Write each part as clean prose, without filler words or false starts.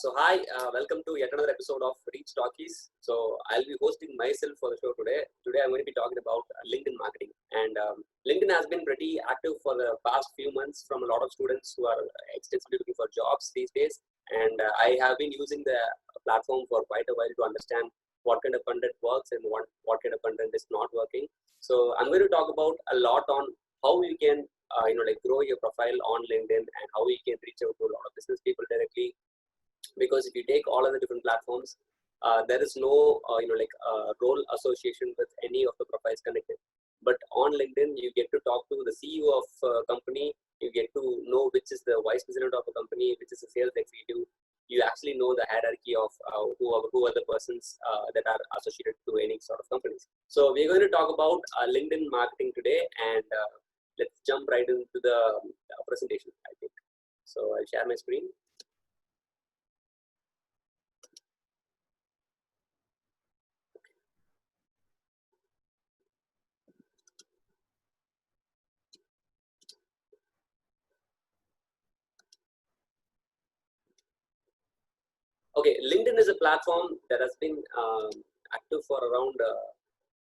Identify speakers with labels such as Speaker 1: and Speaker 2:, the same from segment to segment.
Speaker 1: So hi, welcome to yet another episode of Talkies. So I'll be hosting myself for the show today. Today I'm going to be talking about LinkedIn marketing. And LinkedIn has been pretty active for the past few months from a lot of students who are extensively looking for jobs these days. And I have been using the platform for quite a while to understand what kind of content works and what kind of content is not working. So I'm going to talk about a lot on how you can grow your profile on LinkedIn and how you can reach out to a lot of business people directly. Because if you take all of the different platforms, there is no role association with any of the profiles connected. But on LinkedIn, you get to talk to the CEO of a company. You get to know which is the vice president of a company, which is a sales executive. You actually know the hierarchy of who are the persons that are associated to any sort of companies. So we're going to talk about LinkedIn marketing today, and let's jump right into the presentation, I think. So I'll share my screen. Okay, LinkedIn is a platform that has been active for around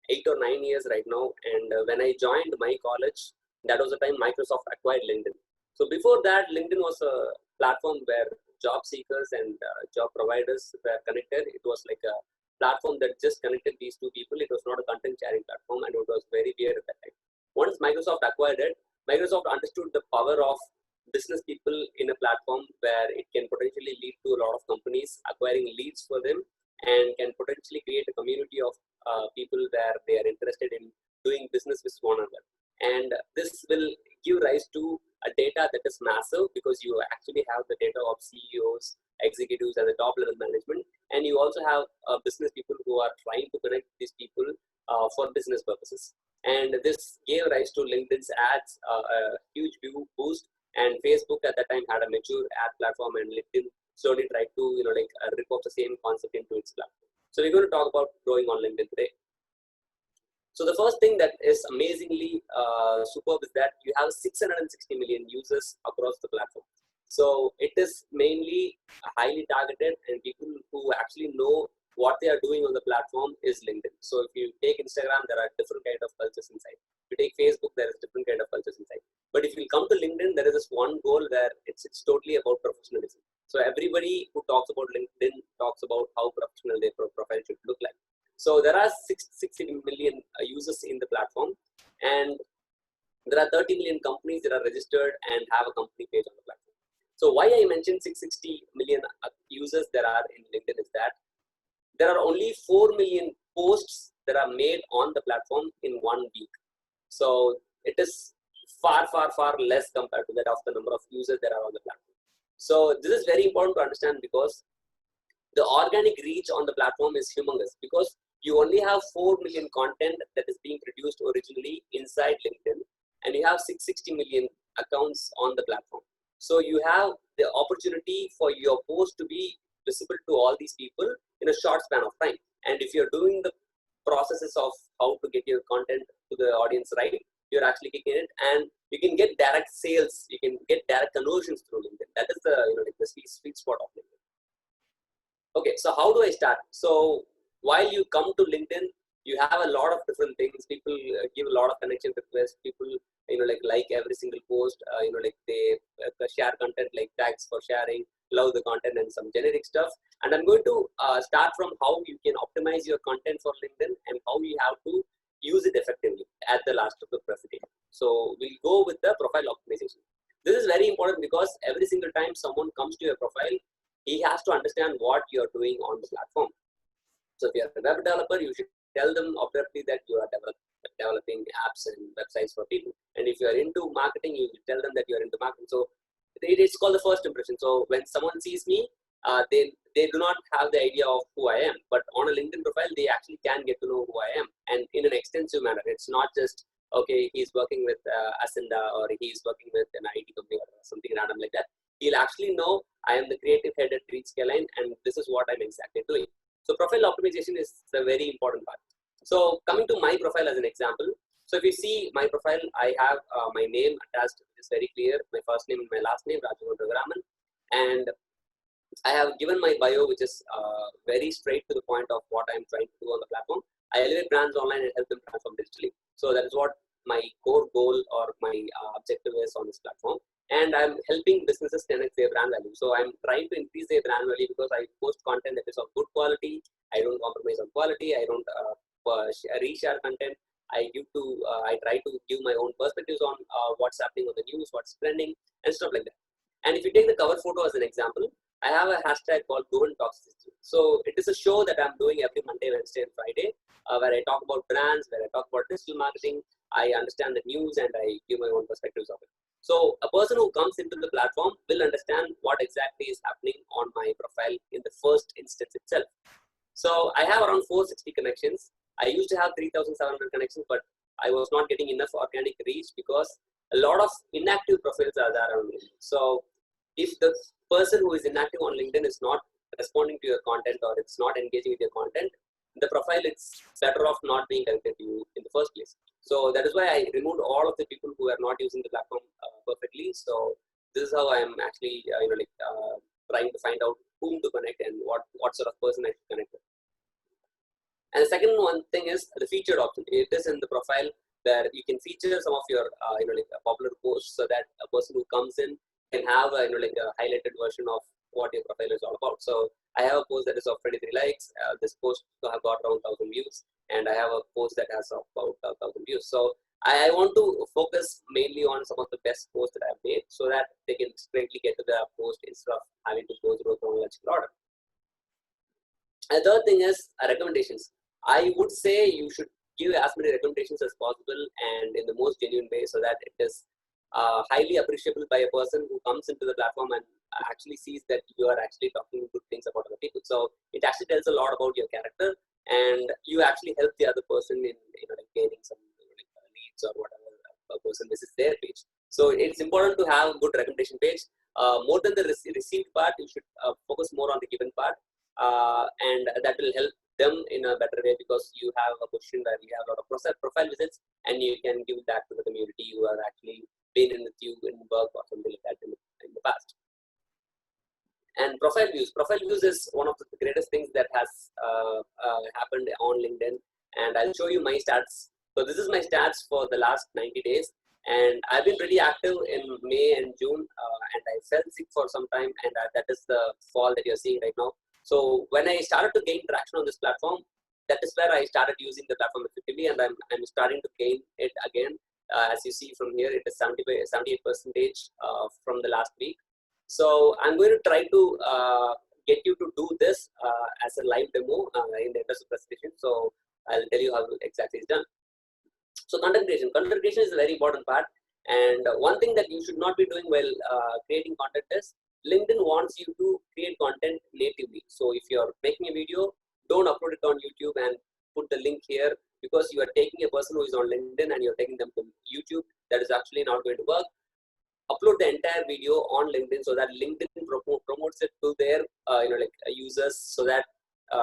Speaker 1: 8 or 9 years right now. And when I joined my college, that was the time Microsoft acquired LinkedIn. So before that, LinkedIn was a platform where job seekers and job providers were connected. It was like a platform that just connected these two people. It was not a content sharing platform, and it was very weird at that time. Once Microsoft acquired it, Microsoft understood the power of business people in a platform where it can potentially lead to a lot of companies acquiring leads for them, and can potentially create a community of people where they are interested in doing business with one another. And this will give rise to a data that is massive, because you actually have the data of CEOs, executives, and the top level management. And you also have business people who are trying to connect these people for business purposes. And this gave rise to LinkedIn's ads, a huge view boost. And Facebook at that time had a mature ad platform, and LinkedIn slowly tried to rip off the same concept into its platform. So we're going to talk about growing on LinkedIn today. So the first thing that is amazingly superb is that you have 660 million users across the platform. So it is mainly highly targeted, and people who actually know what they are doing on the platform is LinkedIn. So if you take Instagram, there are different kind of cultures inside. If you take Facebook, there is different kind of cultures inside. But if you come to LinkedIn, there is this one goal where it's totally about professionalism. So everybody who talks about LinkedIn talks about how professional their profile should look like. So there are 660 million users in the platform, and there are 30 million companies that are registered and have a company page on the platform. So why I mentioned 660 million users there are in LinkedIn is that there are only 4 million posts that are made on the platform in 1 week. So it is far less compared to that of the number of users that are on the platform. So this is very important to understand, because the organic reach on the platform is humongous, because you only have 4 million content that is being produced originally inside LinkedIn, and you have 660 million accounts on the platform. So you have the opportunity for your post to be visible to all these people in a short span of time. And if you're doing the processes of how to get your content to the audience right, you're actually kicking it, and you can get direct sales, you can get direct conversions through LinkedIn. That is the the sweet spot of LinkedIn. Okay, so how do I start? So while you come to LinkedIn, you have a lot of different things. People give a lot of connection requests. People like every single post. They share content like tags for sharing, love the content, and some generic stuff. And I'm going to start from how you can optimize your content for LinkedIn and how you have to use it effectively at the last of the presentation. So we'll go with the profile optimization. This is very important, because every single time someone comes to your profile, he has to understand what you're doing on the platform. So if you're a web developer, you should tell them abruptly that you are developing apps and websites for people. And if you're into marketing, you tell them that you're into marketing. So it's called the first impression. So when someone sees me, they do not have the idea of who I am. But on a LinkedIn profile, they actually can get to know who I am, and in an extensive manner. It's not just, okay, he's working with Ascenda, or he's working with an IT company or something random like that. He'll actually know I am the creative head at Readscaline, and this is what I'm exactly doing. So profile optimization is the very important part. So coming to my profile as an example. So if you see my profile, I have my name attached. It's very clear. My first name and my last name, Rajagopalan. And I have given my bio, which is very straight to the point of what I'm trying to do on the platform. I elevate brands online and help them transform digitally. So that is what my core goal or my objective is on this platform. And I'm helping businesses connect their brand value. So I'm trying to increase their brand value because I post content that is of good quality. I don't compromise on quality. I don't reshare content. I try to give my own perspectives on what's happening on the news, what's trending, and stuff like that. And if you take the cover photo as an example, I have a hashtag called Go and Talkies. So it is a show that I'm doing every Monday, Wednesday, and Friday, where I talk about brands, where I talk about digital marketing. I understand the news and I give my own perspectives of it. So a person who comes into the platform will understand what exactly is happening on my profile in the first instance itself. So I have around 460 connections. I used to have 3,700 connections, but I was not getting enough organic reach because a lot of inactive profiles are there on LinkedIn. So if the person who is inactive on LinkedIn is not responding to your content or it's not engaging with your content, the profile it's better off not being connected to you in the first place. So that is why I removed all of the people who are not using the platform perfectly. So this is how I'm actually trying to find out whom to connect and what sort of person I should connect with. And the second one thing is the featured option. It is in the profile where you can feature some of your popular posts so that a person who comes in can have a highlighted version of what your profile is all about. So I have a post that is of 23 likes. This post have got around 1,000 views, and I have a post that has about 1,000 views. So I want to focus mainly on some of the best posts that I've made so that they can straightly get to the post instead of having to go through a chronological order. And the third thing is recommendations. I would say you should give as many recommendations as possible and in the most genuine way so that it is highly appreciable by a person who comes into the platform and actually sees that you are actually talking good things about other people. So it actually tells a lot about your character, and you actually help the other person in gaining some leads or whatever a person visits their page. So it's important to have a good recommendation page. More than the received part, you should focus more on the given part, and that will help them in a better way because you have a position where you have a lot of profile visits and you can give back to the community who are actually been in with you in work or something like that in the past. And profile views is one of the greatest things that has happened on LinkedIn, and I'll show you my stats. So this is my stats for the last 90 days, and I've been really active in May and June, and I fell sick for some time, and that is the fall that you're seeing right now. So when I started to gain traction on this platform, that is where I started using the platform effectively, and I'm starting to gain it again. As you see from here, it is 78% from the last week. So I'm going to try to get you to do this as a live demo in the interest of presentation. So I'll tell you how exactly it's done. So content creation is a very important part. And one thing that you should not be doing while creating content is LinkedIn wants you to create content natively. So if you're making a video, don't upload it on YouTube and put the link here because you are taking a person who is on LinkedIn and you're taking them to YouTube. That is actually not going to work. Upload the entire video on LinkedIn so that LinkedIn promotes it to their users so that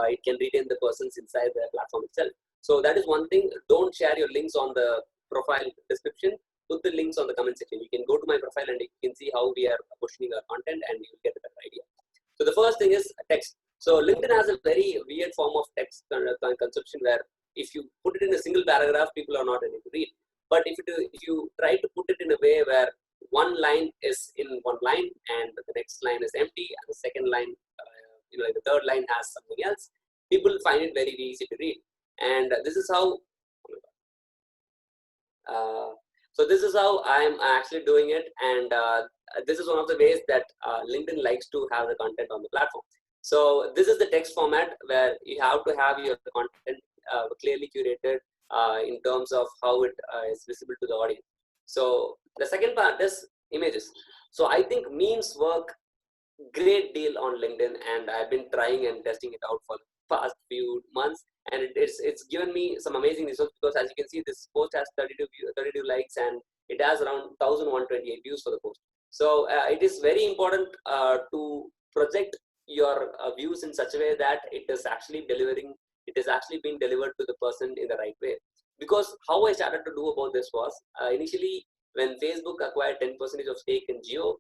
Speaker 1: it can retain the persons inside the platform itself. So that is one thing. Don't share your links on the profile description. Put the links on the comment section. You can go to my profile and you can see how we are pushing our content and you will get a better idea. So the first thing is text. So LinkedIn has a very weird form of text consumption where if you put it in a single paragraph, people are not able to read. But if you try to put it in a way where one line is in one line and the next line is empty and the second line, the third line has something else, people find it very easy to read. And this is how. So this is how I'm actually doing it, and this is one of the ways that LinkedIn likes to have the content on the platform. So this is the text format where you have to have your content clearly curated in terms of how it is visible to the audience. So the second part is images. So I think memes work great deal on LinkedIn, and I've been trying and testing it out for the past few months, and it's given me some amazing results because as you can see, this post has 32 likes and it has around 1,128 views for the post. So it is very important to project your views in such a way that it is actually being delivered to the person in the right way. Because how I started to do about this was initially when Facebook acquired 10% of stake in Geo,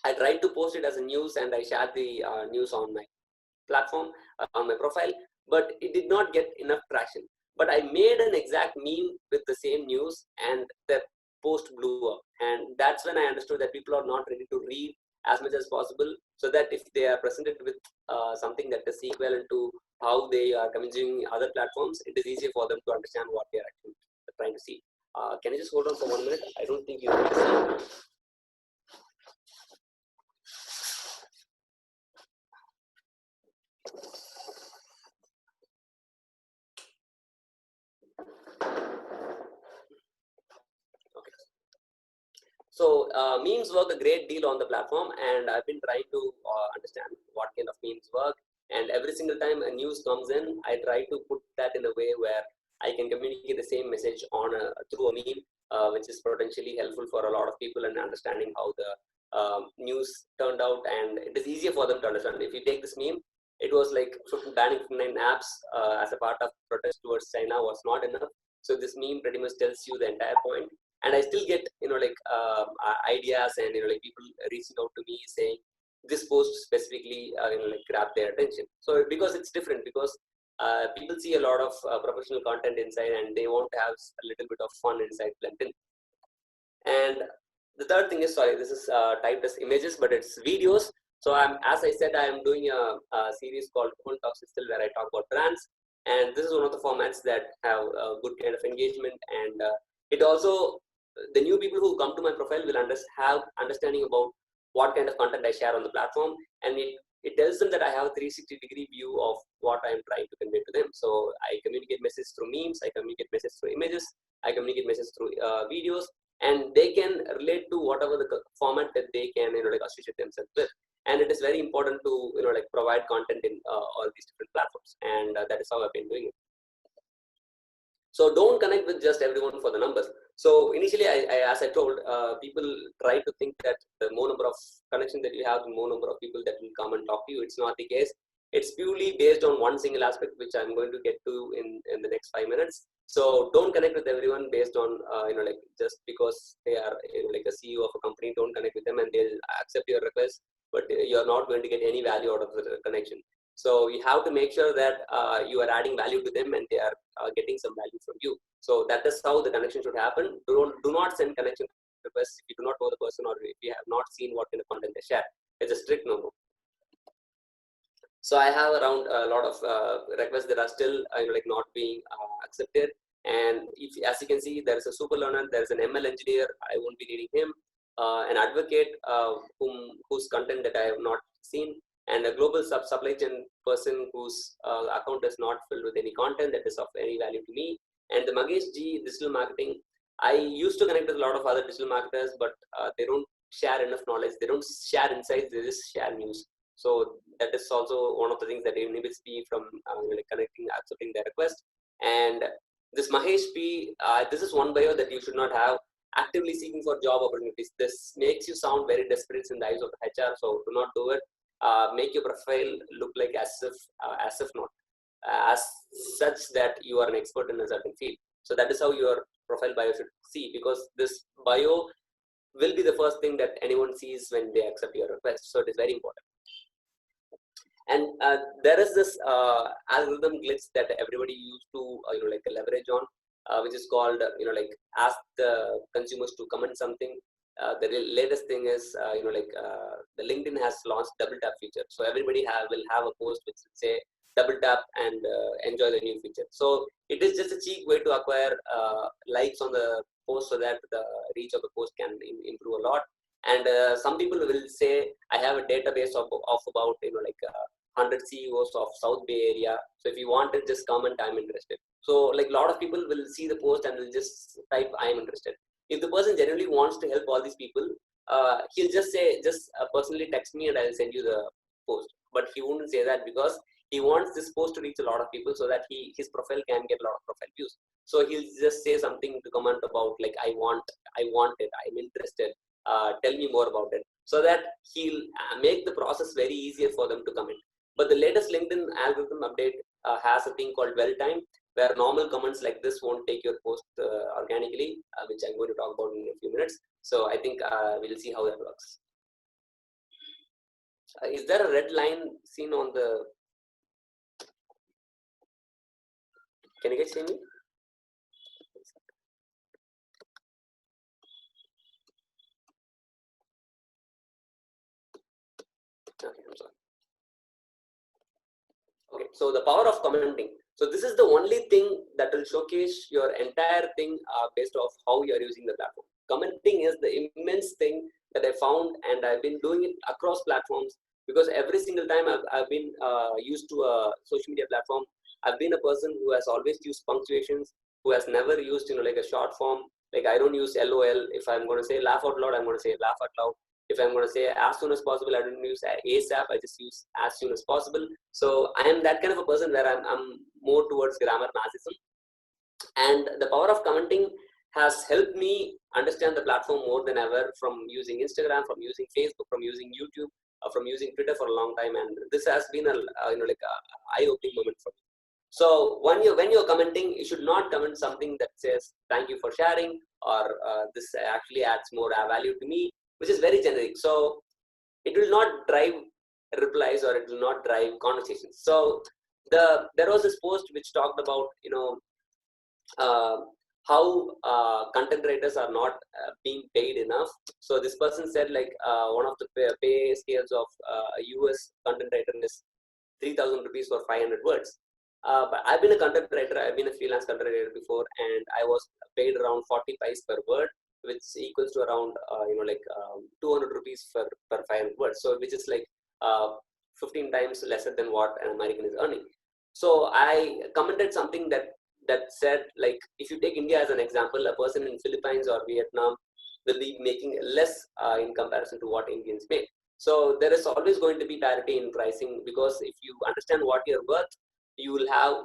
Speaker 1: I tried to post it as a news and I shared the news on my platform, on my profile, but it did not get enough traction. But I made an exact meme with the same news and the post blew up. And that's when I understood that people are not ready to read as much as possible, so that if they are presented with something that is equivalent to how they are consuming other platforms, it is easier for them to understand what they are actually trying to see. Can you just hold on for 1 minute? I don't think you can see. So memes work a great deal on the platform, and I've been trying to understand what kind of memes work. And every single time a news comes in, I try to put that in a way where I can communicate the same message on through a meme, which is potentially helpful for a lot of people in understanding how the news turned out, and it is easier for them to understand. If you take this meme, it was like banning 59 apps as a part of protest towards China was not enough. So this meme pretty much tells you the entire point, and I still get ideas and like people reaching out to me saying this post specifically like grab their attention. So because it's different, because people see a lot of professional content inside and they want to have a little bit of fun inside blend in. And the third thing is, sorry, this is typed as images, but it's videos. So as I said, I am doing a series called Talks still, where I talk about brands, and this is one of the formats that have a good kind of engagement, and it also, the new people who come to my profile will have understanding about what kind of content I share on the platform, and it tells them that I have a 360-degree view of what I am trying to convey to them. So I communicate messages through memes, I communicate messages through images, I communicate messages through videos, and they can relate to whatever the format that they can like associate themselves with. And it is very important to like provide content in all these different platforms, and that is how I've been doing it. So don't connect with just everyone for the numbers. So initially, as I told, people try to think that the more number of connections that you have, the more number of people that will come and talk to you. It's not the case. It's purely based on one single aspect, which I'm going to get to in the next 5 minutes. So don't connect with everyone based on like just because they are like a CEO of a company. Don't connect with them and they'll accept your request, but you're not going to get any value out of the connection. So you have to make sure that you are adding value to them and they are getting some value from you. So that is how the connection should happen. Do not send connection requests if you do not know the person, or if you have not seen what kind of content they share. It's a strict no-no. So I have around a lot of requests that are still like not being accepted. And if, as you can see, there is a super learner, there is an ML engineer, I won't be needing him, an advocate whose content that I have not seen, and a global supply chain person whose account is not filled with any content that is of any value to me. And the Magesh G digital marketing, I used to connect with a lot of other digital marketers, but they don't share enough knowledge, they don't share insights, they just share news. So that is also one of the things that inhibits me from connecting, accepting their request. And this Mahesh P, this is one bio that you should not have. Actively seeking for job opportunities. This makes you sound very desperate in the eyes of the HR, so do not do it. Make your profile look like as if not, as such that you are an expert in a certain field. So that is how your profile bio should see, because this bio will be the first thing that anyone sees when they accept your request. So it is very important. And there is this algorithm glitch that everybody used to like leverage on, which is called like ask the consumers to comment something. The latest thing is the LinkedIn has launched double tap feature, so everybody will have a post which will say double tap and enjoy the new feature. So it is just a cheap way to acquire likes on the post, so that the reach of the post can improve a lot. And some people will say, I have a database of about 100 CEOs of South Bay area. So if you want it, just comment, I'm interested. So like a lot of people will see the post and will just type, I'm interested. If the person genuinely wants to help all these people, he'll just say, just personally text me and I'll send you the post. But he wouldn't say that, because he wants this post to reach a lot of people, so that his profile can get a lot of profile views. So he'll just say something to comment about, like, I want it, I'm interested, tell me more about it, so that he'll make the process very easier for them to comment. But the latest LinkedIn algorithm update has a thing called well time, where normal comments like this won't take your post organically, which I'm going to talk about in a few minutes. So I think we'll see how that works. Is there a red line seen on the? Can you guys see me? Okay, I'm sorry. Okay, so the power of commenting. So this is the only thing that will showcase your entire thing based off how you are using the platform. Commenting is the immense thing that I found, and I've been doing it across platforms because every single time I've been used to a social media platform, I've been a person who has always used punctuations, who has never used like a short form. Like I don't use LOL. If I'm going to say laugh out loud, I'm going to say laugh out loud. If I'm going to say as soon as possible, I don't use ASAP. I just use as soon as possible. So I am that kind of a person where I'm more towards grammar nazism. And the power of commenting has helped me understand the platform more than ever, from using Instagram, from using Facebook, from using YouTube, from using Twitter for a long time. And this has been like a eye-opening moment for me. So when you're commenting, you should not comment something that says thank you for sharing, or this actually adds more value to me, which is very generic. So it will not drive replies, or it will not drive conversations. So there was this post which talked about uh, how content writers are not being paid enough. So this person said like one of the pay scales of a US content writer is 3,000 rupees for 500 words. But I've been a content writer, I've been a freelance content writer before, and I was paid around 40 pies per word, which equals to around 200 rupees per 500 words. So which is like 15 times lesser than what an American is earning. So I commented something that said, like, if you take India as an example, a person in Philippines or Vietnam will be making less in comparison to what Indians make. So there is always going to be parity in pricing, because if you understand what you're worth, you will have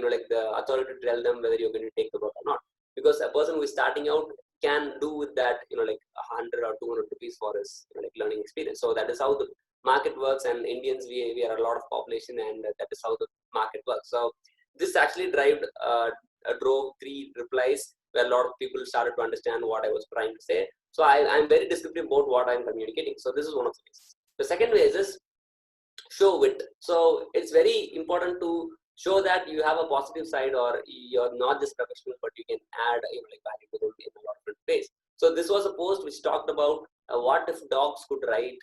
Speaker 1: like the authority to tell them whether you're going to take the work or not. Because a person who is starting out can do with that like 100 or 200 rupees for his like learning experience. So that is how the market works, and Indians, we are a lot of population, and that is how the market works. So this actually drove 3 replies where a lot of people started to understand what I was trying to say. So I'm very descriptive about what I'm communicating. So this is one of the ways. The second way is this: show wit. So it's very important to show that you have a positive side, or you're not just professional, but you can add like value to them in a lot of different ways. So this was a post which talked about what if dogs could write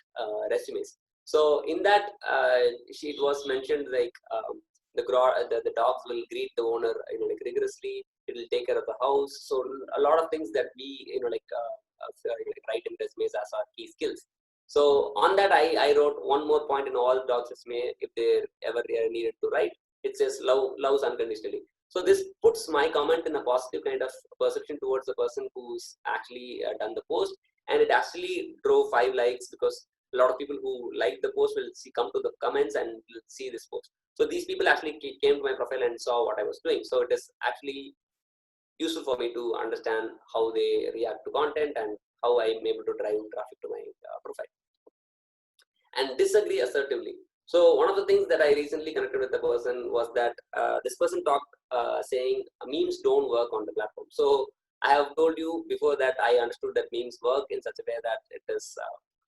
Speaker 1: resumes. So in that it was mentioned like the dogs will greet the owner like rigorously. It will take care of the house. So a lot of things that we write in resumes as our key skills. So on that, I wrote one more point in all dogs resume. If they ever needed to write, it says loves unconditionally. So this puts my comment in a positive kind of perception towards the person who's actually done the post, and it actually drove 5 likes, because a lot of people who like the post will come to the comments and will see this post. So these people actually came to my profile and saw what I was doing. So it is actually useful for me to understand how they react to content and how I'm able to drive traffic to my profile. And disagree assertively. So one of the things that I recently connected with the person was that this person talked saying memes don't work on the platform. So I have told you before that I understood that memes work in such a way that it is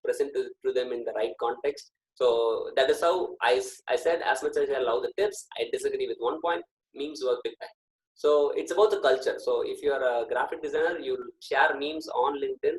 Speaker 1: present to them in the right context. So that is how I said, as much as I allow the tips, I disagree with one point: memes work big time. So it's about the culture. So if you're a graphic designer, you'll share memes on LinkedIn,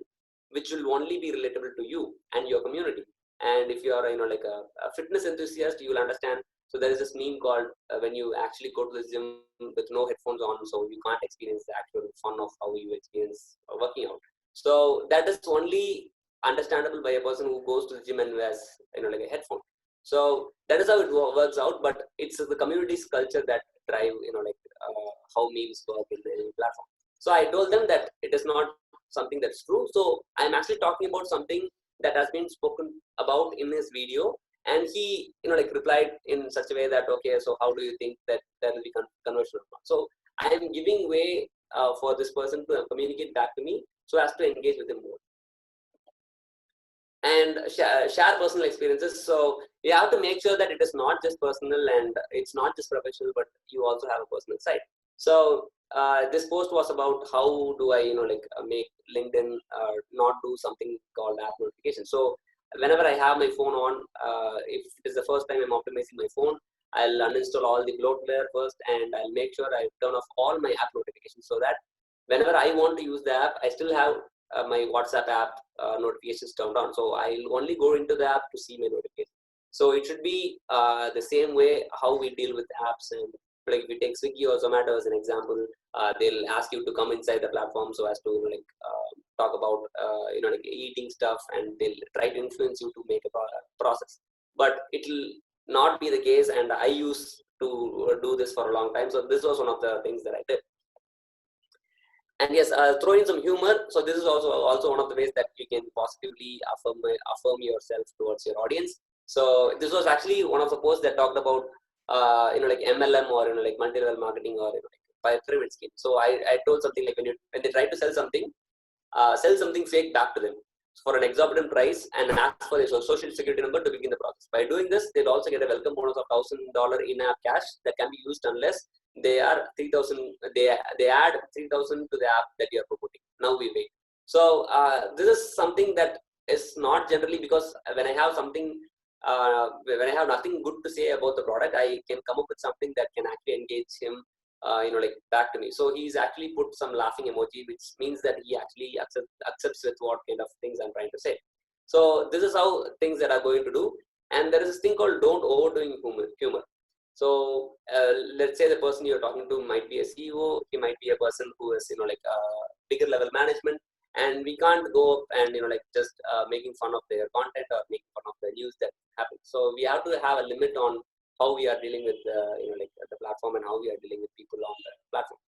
Speaker 1: which will only be relatable to you and your community. And if you are like a fitness enthusiast, you will understand. So there is this meme called when you actually go to the gym with no headphones on, so you can't experience the actual fun of how you experience working out. So that is only understandable by a person who goes to the gym and wears like a headphone. So that is how it works out. But it's the community's culture that drive how memes work in the platform. So I told them that it is not something that's true. So I'm actually talking about something that has been spoken about in his video, and he replied in such a way that, okay, so how do you think that there will be conversion or not? So I am giving way for this person to communicate back to me so as to engage with him more and share personal experiences. So you have to make sure that it is not just personal and it's not just professional, but you also have a personal side. So this post was about how do I make LinkedIn not do something called app notification. So whenever I have my phone on, if it is the first time I'm optimizing my phone, I'll uninstall all the bloatware first, and I'll make sure I turn off all my app notifications, so that whenever I want to use the app, I still have my WhatsApp app notifications turned on. So I'll only go into the app to see my notifications. So it should be the same way how we deal with apps. And like if we take Swiggy or Zomato as an example, they'll ask you to come inside the platform so as to talk about like eating stuff, and they'll try to influence you to make a process. But it'll not be the case, and I used to do this for a long time. So this was one of the things that I did. And yes, throw in some humor. So this is also one of the ways that you can positively affirm yourself towards your audience. So this was actually one of the posts that talked about like MLM, or like multi-level marketing, or like pyramid scheme. So I told something like, when they try to sell something fake back to them for an exorbitant price, and ask for a social security number to begin the process. By doing this, they'll also get a welcome bonus of $1,000 in-app cash that can be used unless they are 3,000. They add 3,000 to the app that you are promoting. Now we wait. So this is something that is not generally, because when I have when I have nothing good to say about the product, I can come up with something that can actually engage him like back to me. So he's actually put some laughing emoji, which means that he actually accepts with what kind of things I'm trying to say. So this is how things that are going to do. And there is this thing called don't overdoing humor. So let's say the person you're talking to might be a CEO, he might be a person who is like bigger level management, and we can't go up and like just making fun of their content or making fun of the news that happens. So we have to have a limit on how we are dealing with like the platform, and how we are dealing with people on the platform.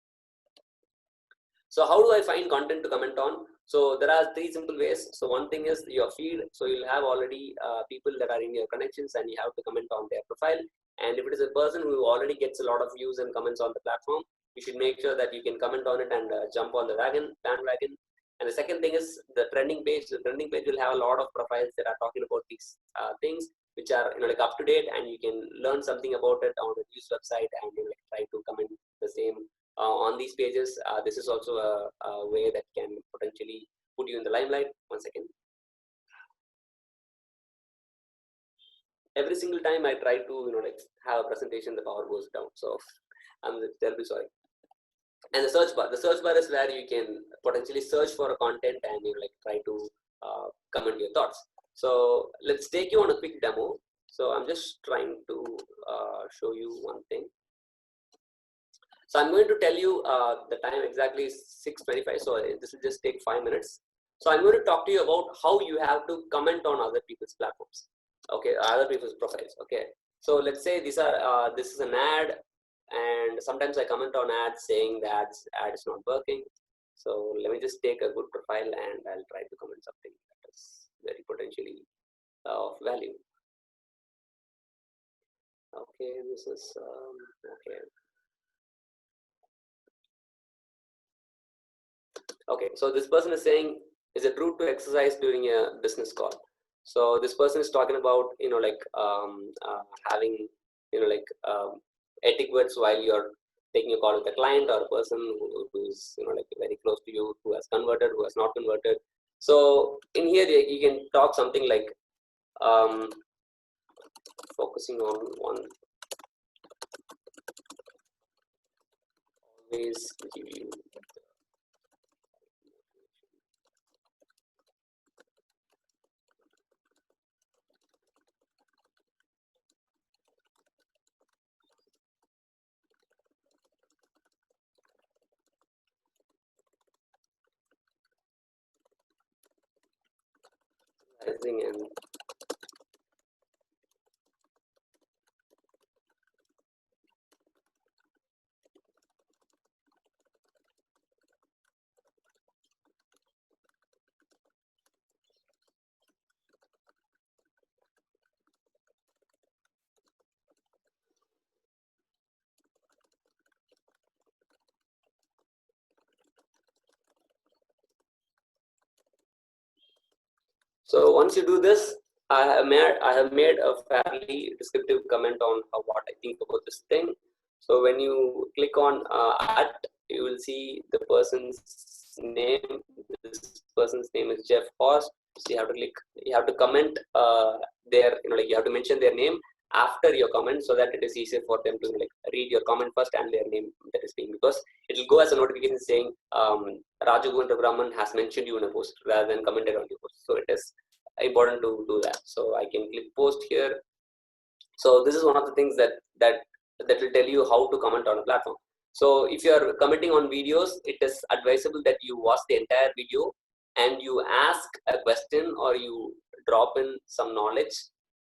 Speaker 1: So how do I find content to comment on? So there are 3 simple ways. So one thing is your feed. So you'll have already people that are in your connections, and you have to comment on their profile. And if it is a person who already gets a lot of views and comments on the platform, you should make sure that you can comment on it and jump on the bandwagon. And the second thing is the trending page. The trending page will have a lot of profiles that are talking about these things, which are like up to date, and you can learn something about it on the news website, and like try to comment the same on these pages. This is also a way that can potentially put you in the limelight. One second. Every single time I try to like have a presentation, the power goes down. So I'm terribly sorry. And the search bar is where you can potentially search for a content, and like try to comment your thoughts. So let's take you on a quick demo. So I'm just trying to show you one thing. So I'm going to tell you the time exactly is 6:25. So this will just take 5 minutes. So I'm going to talk to you about how you have to comment on other people's platforms. Okay, other people's profiles. Okay. So let's say this is an ad, and sometimes I comment on ads saying that ad is not working. So let me just take a good profile, and I'll try to comment something that is very potentially of value. Okay, this is okay. Okay, so this person is saying, is it rude to exercise during a business call? So this person is talking about having etiquettes while you're taking a call with a client, or a person who's like very close to you, who has converted, who has not converted. So in here you can talk something like focusing on one, always give you everything. And so once you do this, I have made a fairly descriptive comment on what I think about this thing. So when you click on at, you will see the person's name. This person's name is Jeff Horst. So you have to comment their, like you have to mention their name after your comment, so that it is easier for them to like read your comment first and their name that is being, because it will go as a notification saying Raju Brahman has mentioned you in a post rather than commented on your post. So it is important to do that. So I can click post here. So this is one of the things that will tell you how to comment on a platform. So if you are commenting on videos, it is advisable that you watch the entire video and you ask a question or you drop in some knowledge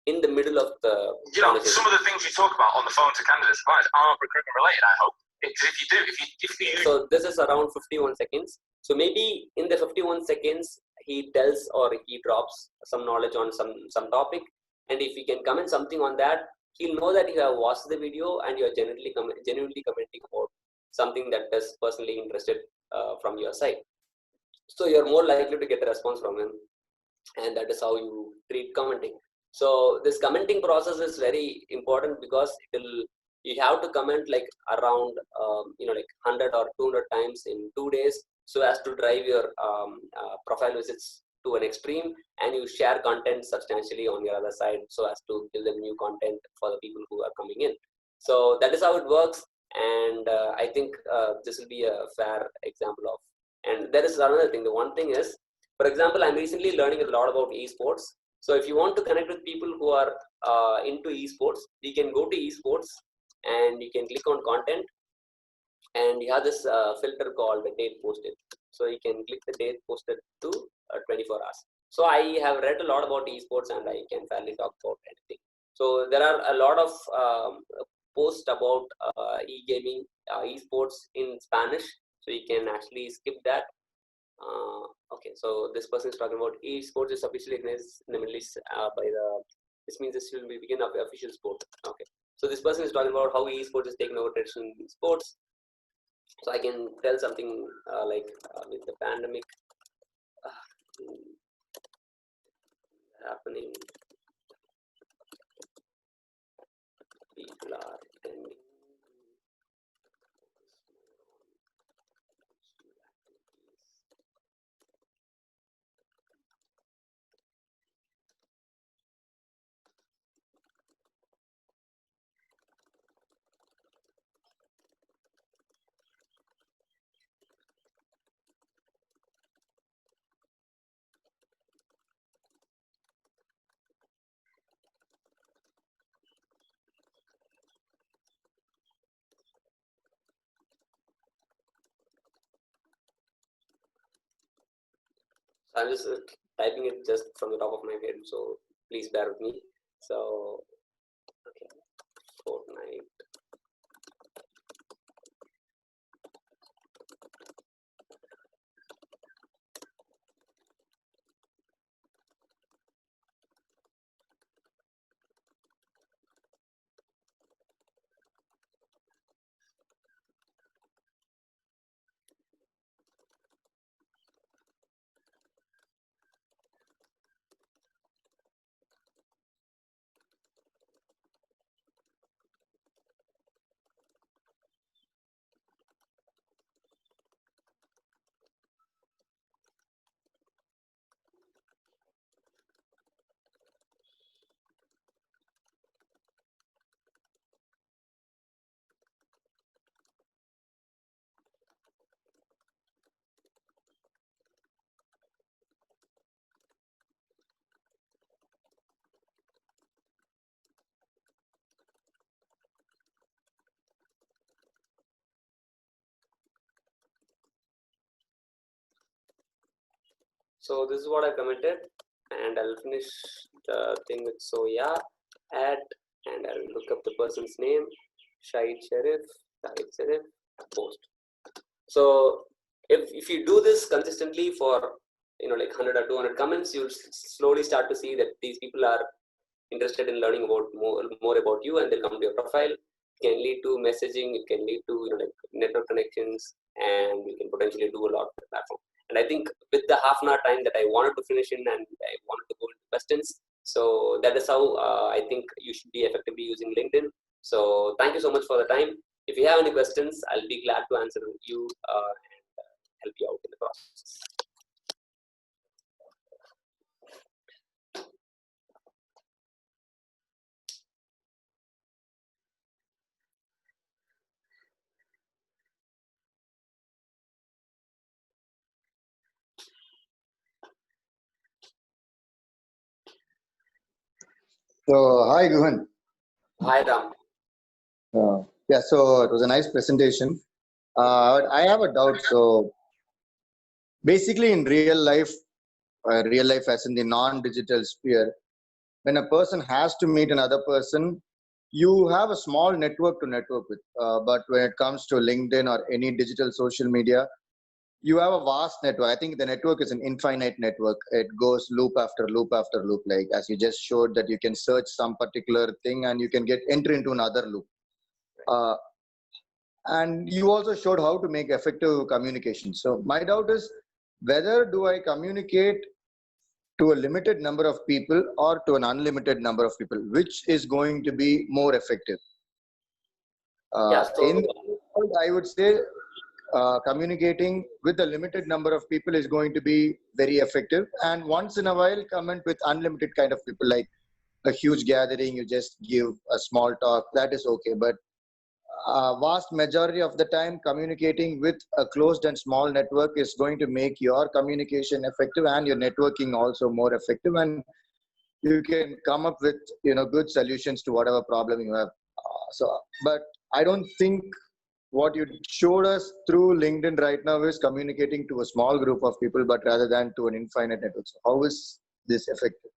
Speaker 1: in the middle of the
Speaker 2: some of the things you talk about on the phone to candidates aren't recruitment related, I hope. If you
Speaker 1: So this is around 51 seconds. So maybe in the 51 seconds, he tells or he drops some knowledge on some topic. And if you can comment something on that, he'll know that you have watched the video and you're genuinely commenting about something that is personally interested from your side. So you're more likely to get a response from him. And that is how you treat commenting. So this commenting process is very important because you have to comment like around like 100 or 200 times in 2 days, so as to drive your profile visits to an extreme, and you share content substantially on your other side so as to give them new content for the people who are coming in. So that is how it works, and I think this will be a fair example of. And there is another thing. The one thing is, for example, I'm recently learning a lot about esports. So if you want to connect with people who are into esports, you can go to esports and you can click on content, and you have this filter called the date posted. So you can click the date posted to 24 hours. So I have read a lot about esports and I can fairly talk about anything. So there are a lot of posts about e-gaming, esports in Spanish. So you can actually skip that. Okay, so this person is talking about esports is officially recognized in the Middle East by the. This means this will be begin of the official sport. Okay, so this person is talking about how esports is taking over traditional sports. So I can tell something like with the pandemic happening, people are attending. So I'm just typing it just from the top of my head, so please bear with me. So, okay, Fortnite. So this is what I commented, and I'll finish the thing with so yeah, add, and I'll look up the person's name, Shahid Sharif, post. So if you do this consistently for like 100 or 200 comments, you'll slowly start to see that these people are interested in learning about more about you, and they'll come to your profile. It can lead to messaging, it can lead to like network connections, and you can potentially do a lot with the platform. And I think with the half an hour time that I wanted to finish in, and I wanted to go into questions, so that is how I think you should be effectively using LinkedIn. So thank you so much for the time. If you have any questions, I'll be glad to answer you and help you out in the process.
Speaker 3: So, hi, Guhan.
Speaker 1: Hi, Ram.
Speaker 3: Yeah, so it was a nice presentation. I have a doubt. So, basically, in real life as in the non-digital sphere, when a person has to meet another person, you have a small network to network with. But when it comes to LinkedIn or any digital social media, you have a vast network. I think the network is an infinite network. It goes loop after loop after loop. Like as you just showed that you can search some particular thing and you can get enter into another loop. Uh, and you also showed how to make effective communication. So my doubt is whether do I communicate to a limited number of people or to an unlimited number of people, which is going to be more effective.
Speaker 1: Yeah,
Speaker 3: In
Speaker 1: so
Speaker 3: I would say communicating with a limited number of people is going to be very effective, and once in a while comment with unlimited kind of people, like a huge gathering you just give a small talk, that is okay. But vast majority of the time communicating with a closed and small network is going to make your communication effective and your networking also more effective, and you can come up with good solutions to whatever problem you have. But I don't think what you showed us through LinkedIn right now is communicating to a small group of people, but rather than to an infinite network. So how is this effective?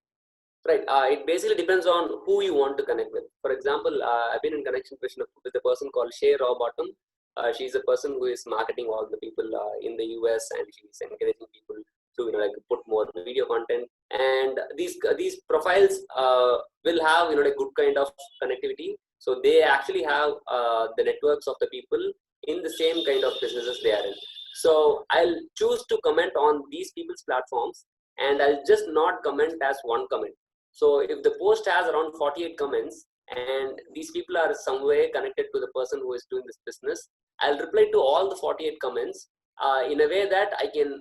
Speaker 1: right, it basically depends on who you want to connect with. For example, I've been in connection with a person called Shay Bottom. She's a person who is marketing all the people in the US, and she's encouraging people to like put more video content. And these profiles will have like good kind of connectivity. So they actually have the networks of the people in the same kind of businesses they are in. So I'll choose to comment on these people's platforms, and I'll just not comment as one comment. So if the post has around 48 comments and these people are some way connected to the person who is doing this business, I'll reply to all the 48 comments in a way that I can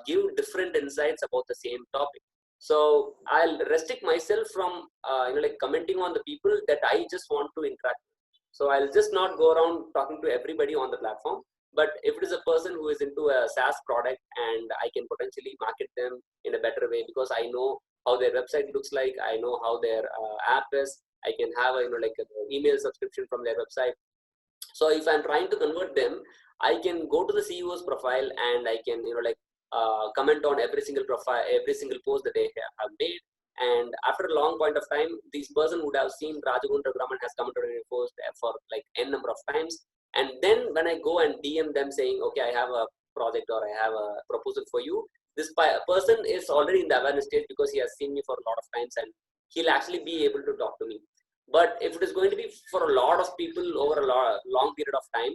Speaker 1: give different insights about the same topic. So I'll restrict myself from like commenting on the people that I just want to interact with. So I'll just not go around talking to everybody on the platform. But if it is a person who is into a SaaS product, and I can potentially market them in a better way because I know how their website looks like, I know how their app is, I can have a like an email subscription from their website. So if I'm trying to convert them, I can go to the CEO's profile and I can like comment on every single profile, every single post that they have made. And after a long point of time, this person would have seen Rajagundra Raman has commented on a post for like n number of times. And then when I go and DM them saying, okay, I have a project or I have a proposal for you, this person is already in the awareness stage because he has seen me for a lot of times, and he'll actually be able to talk to me. But if it is going to be for a lot of people over a long period of time,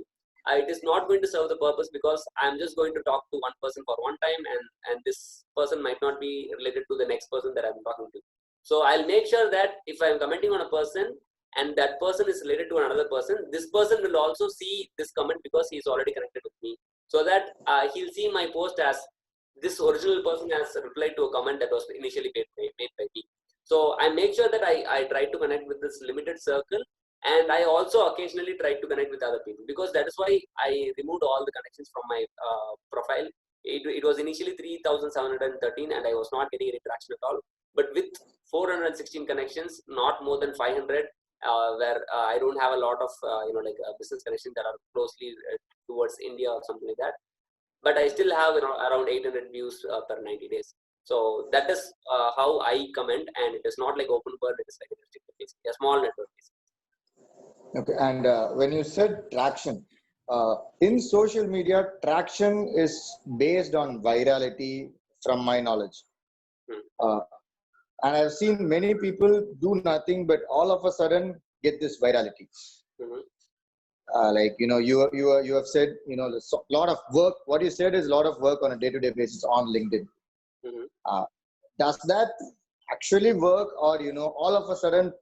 Speaker 1: it is not going to serve the purpose, because I'm just going to talk to one person for one time, and this person might not be related to the next person that I'm talking to. So I'll make sure that if I'm commenting on a person and that person is related to another person, this person will also see this comment because he's already connected with me, so that he'll see my post as this original person has replied to a comment that was initially made by me. So I make sure that I try to connect with this limited circle, and I also occasionally try to connect with other people, because that is why I removed all the connections from my profile. It was initially 3,713 and I was not getting any traction at all. But with 416 connections, not more than 500, where I don't have a lot of like business connections that are closely towards India or something like that. But I still have around 800 views per 90 days. So that is how I comment, and it is not like open world, it is like a restricted base, a small network base.
Speaker 3: Okay, and when you said traction, in social media, traction is based on virality, from my knowledge. Uh, and I've seen many people do nothing, but all of a sudden get this virality.
Speaker 1: Mm-hmm.
Speaker 3: Like you have said a lot of work. What you said is a lot of work on a day-to-day basis on LinkedIn.
Speaker 1: Mm-hmm.
Speaker 3: Does that actually work, or all of a sudden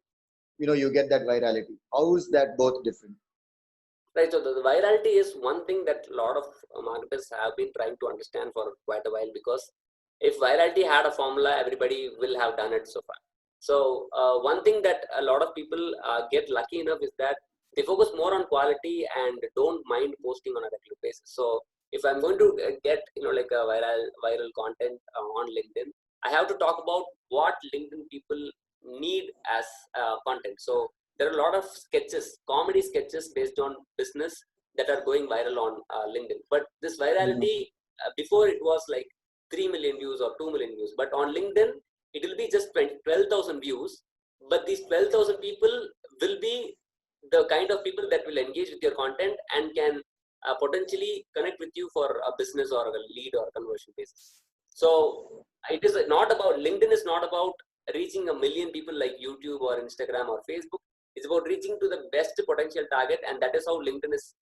Speaker 3: you get that virality? How is that both different?
Speaker 1: Right. So the virality is one thing that a lot of marketers have been trying to understand for quite a while, because if virality had a formula, everybody will have done it so far. So one thing that a lot of people get lucky enough is that they focus more on quality and don't mind posting on a regular basis. So if I'm going to get like a viral content on LinkedIn, I have to talk about what LinkedIn people need as content. So there are a lot of sketches, comedy sketches based on business that are going viral on LinkedIn. But this virality, before it was like 3 million views or 2 million views, but on LinkedIn, it will be just 12,000 views. But these 12,000 people will be the kind of people that will engage with your content and can potentially connect with you for a business or a lead or conversion basis. So it is not about, LinkedIn is not about reaching a million people like YouTube or Instagram or Facebook. It's about reaching to the best potential target, and that is how LinkedIn is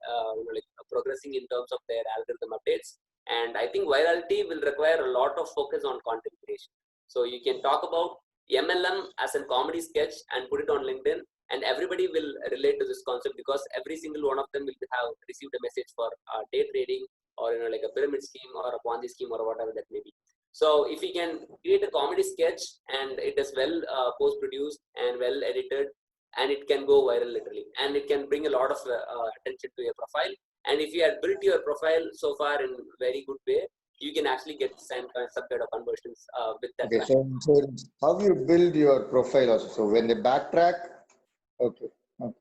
Speaker 1: progressing in terms of their algorithm updates. And I think virality will require a lot of focus on content creation. So you can talk about MLM as a comedy sketch and put it on LinkedIn, and everybody will relate to this concept because every single one of them will have received a message for day trading or like a pyramid scheme or a Ponzi scheme or whatever that may be. So if you can create a comedy sketch and it is well post-produced and well edited, and it can go viral literally, and it can bring a lot of attention to your profile. And if you have built your profile so far in very good way, you can actually get some kind of conversions with that.
Speaker 3: Okay, so how you build your profile also? So when they backtrack, okay.
Speaker 1: I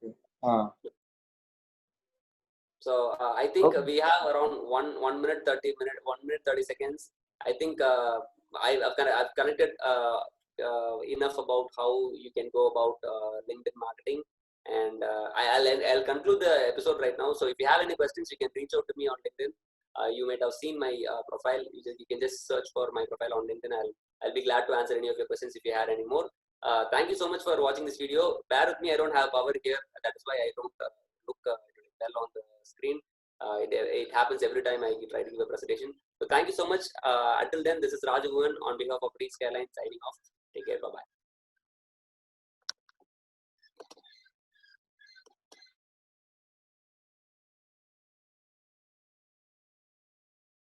Speaker 1: think we have around 1 minute 30 seconds. I think I've connected enough about how you can go about LinkedIn marketing, and I'll conclude the episode right now. So if you have any questions, you can reach out to me on LinkedIn. You might have seen my profile. You can just search for my profile on LinkedIn. I'll be glad to answer any of your questions if you had any more. Thank you so much for watching this video. Bear with me, I don't have power here. That is why I don't look well on the screen. It happens every time I try to give a presentation. So thank you so much. Until then, this is Rajavan on behalf of Reach Skyline signing off. Take care. Bye-bye.